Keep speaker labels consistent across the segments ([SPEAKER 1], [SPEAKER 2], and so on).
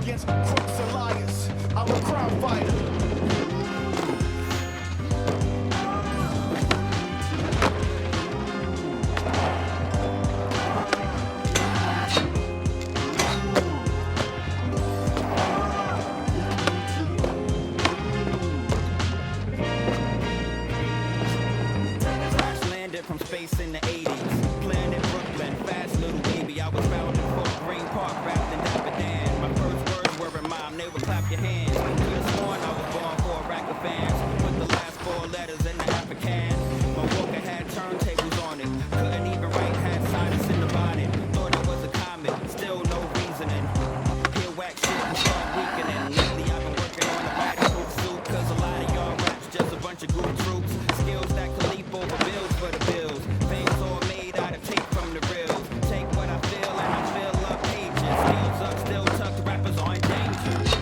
[SPEAKER 1] against crooks and liars. I'm a crime fighter.
[SPEAKER 2] From space in the 80s, planet Brooklyn, fast little baby. I was found in Fort Green Park, wrapped in Dapper Dan. My first words were in mom, they would clap your hands. Could've sworn I was born for a rack of fans. Put the last four letters in the African. My Walker had turntables on it. Couldn't even write, had sinus in the bonnet. Thought it was a comet, still no reasoning. Hear whack shit and start weakening. Lately I've been working on a radical suit, cause a lot of y'all raps just a bunch of good troops. Skills that can leap over bills for the bills. Things all made out of tape from the reels. Take what I feel and I fill up pages. Skills up, still tucked, rappers are in danger.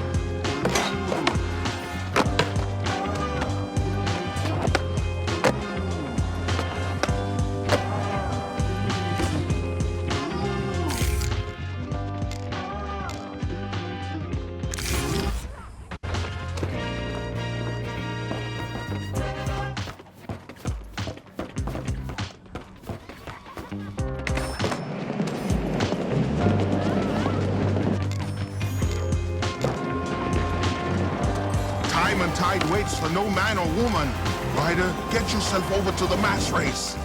[SPEAKER 3] Time and tide waits for no man or woman. Rider, get yourself over to the mass race.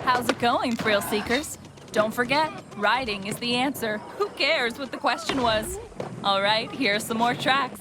[SPEAKER 4] How's it going, thrill seekers? Don't forget, riding is the answer. Who cares what the question was? All right, here's some more tracks.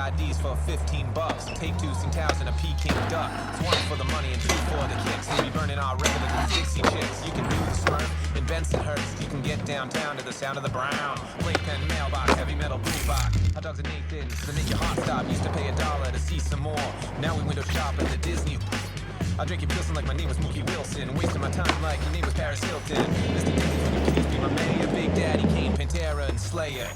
[SPEAKER 5] IDs for 15 bucks. Take two Tsingtaos and a Peking duck. It's one for the money and two for the kicks. We'll be burning our regular than 60 chicks. You can do the Smurf in Bensonhurst. You can get downtown to the sound of the brown. Playpen, mailbox, heavy metal boombox. Hot dogs and Nathan's to make your heart stop. Used to pay $1 to see some more. Now we window shop at the Disney. I drink your Pilsen like my name was Mookie Wilson. Wasting my time like your name was Paris Hilton. Mr.Dudeber when you kids be my mayor. Big Daddy Kane, Pantera, and Slayer.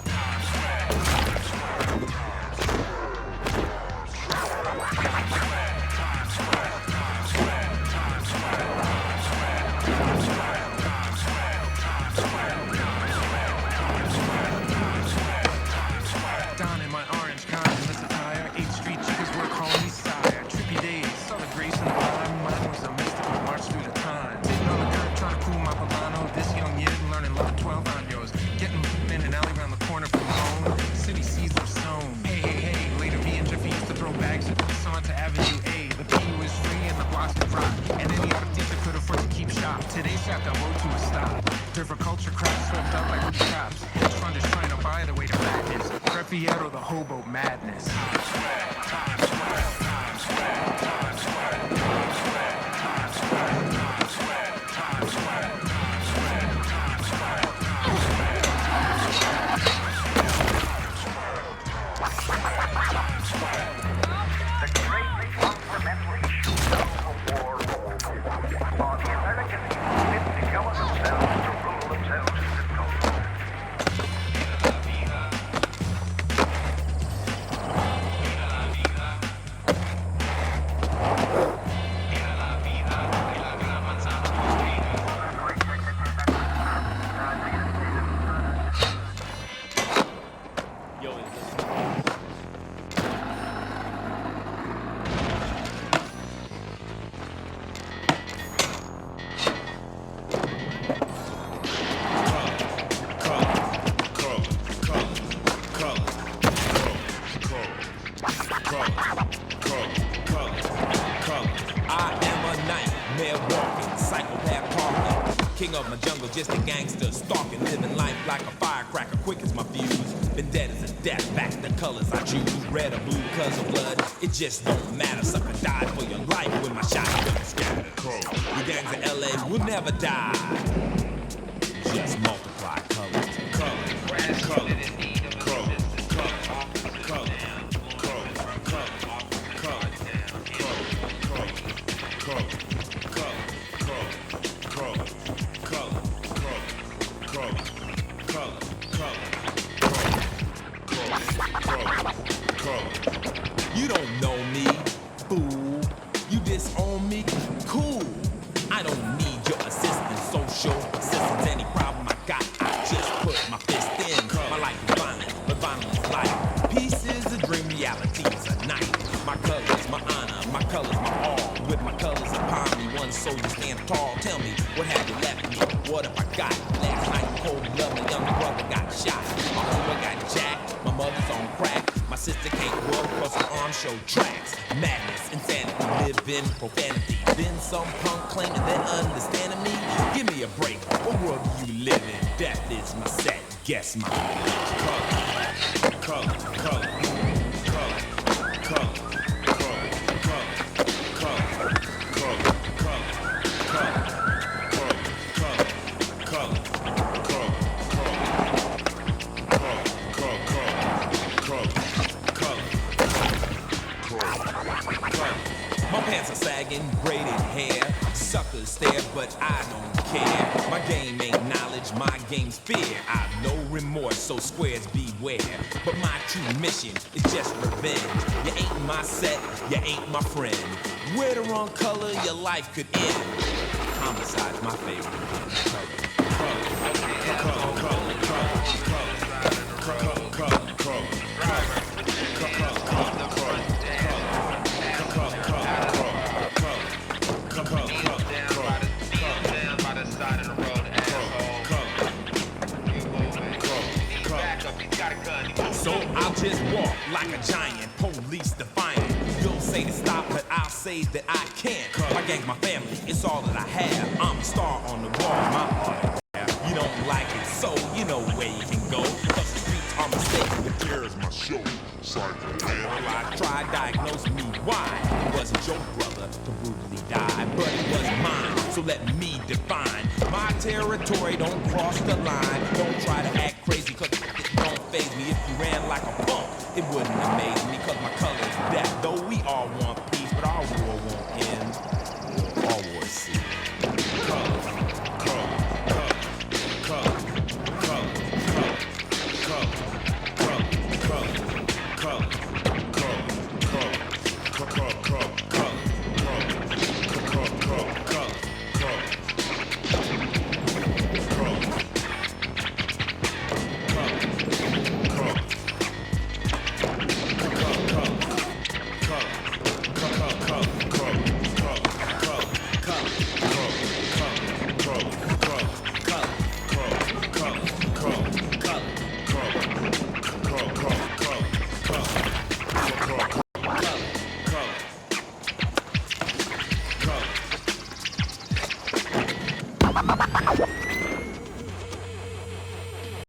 [SPEAKER 6] Down in my orange condiments attire, 8th Street chickens work home, sire. Trippy days, solid grace in the line. Mine was a mystical march through the time. Sitting on the curb trying to cool my Polano. This young year learning love at 12 años. Getting in an alley around the corner from home. City seeds of stone. Hey, hey, hey, later me and Jeffy used to throw bags at the on to Avenue A. The P was free and the blocks could rock. And any artista could afford to keep shop. Today's shop got rolled to a stop. River culture cracks swept up like roof traps. Hedge funders trying to buy the way to madness. Prefiero the hobo madness.
[SPEAKER 2] death, back the colors I choose, red or blue cause of blood. It just don't matter, sucker died for your life when my shotgun scattered. The gangs of LA will never die. Just multiply colors. You don't know me, fool. You disown me, cool. I don't need your assistance, social assistance. Any problem I got, I just put my fist in. My life is violent, but violence life. Peace is a dream, reality is a night. My colors, my honor, my colors, my all. With my colors upon me, one soldier stand tall. Tell me, what have you left me? What have I got? Last night, cold blood, my younger brother got shot. My homeboy got jacked, my mother's on crack. My sister can't walk cause her arms show tracks. Madness, insanity, live in profanity. Then some punk claiming that understanding me. Give me a break, what world do you live in? Death is my set, guess my color, color, color, color, color. My pants are sagging, braided hair. Suckers stare, but I don't care. My game ain't knowledge, my game's fear. I've no remorse, so squares beware. But my true mission is just revenge. You ain't my set, you ain't my friend. Wear the wrong color, your life could end. Homicide's my favorite So I'll just walk like a giant, police defiant. You'll say to stop, but I'll say that I can't. My gang, my family, it's all that I have. I'm a star on the wall, my autograph. You don't like it, so you know where you can go. Cause the streets are mistakes, but here's my show. Well, I tried diagnosing me why. It wasn't your brother who brutally died, but it was mine. So let me define my territory. Don't cross the line. Don't try to act crazy, cause it don't faze me. If you ran like a punk, it wouldn't amaze me, cause my color's death. Though we all want peace, but our war won't end. All wars cease.
[SPEAKER 3] Color.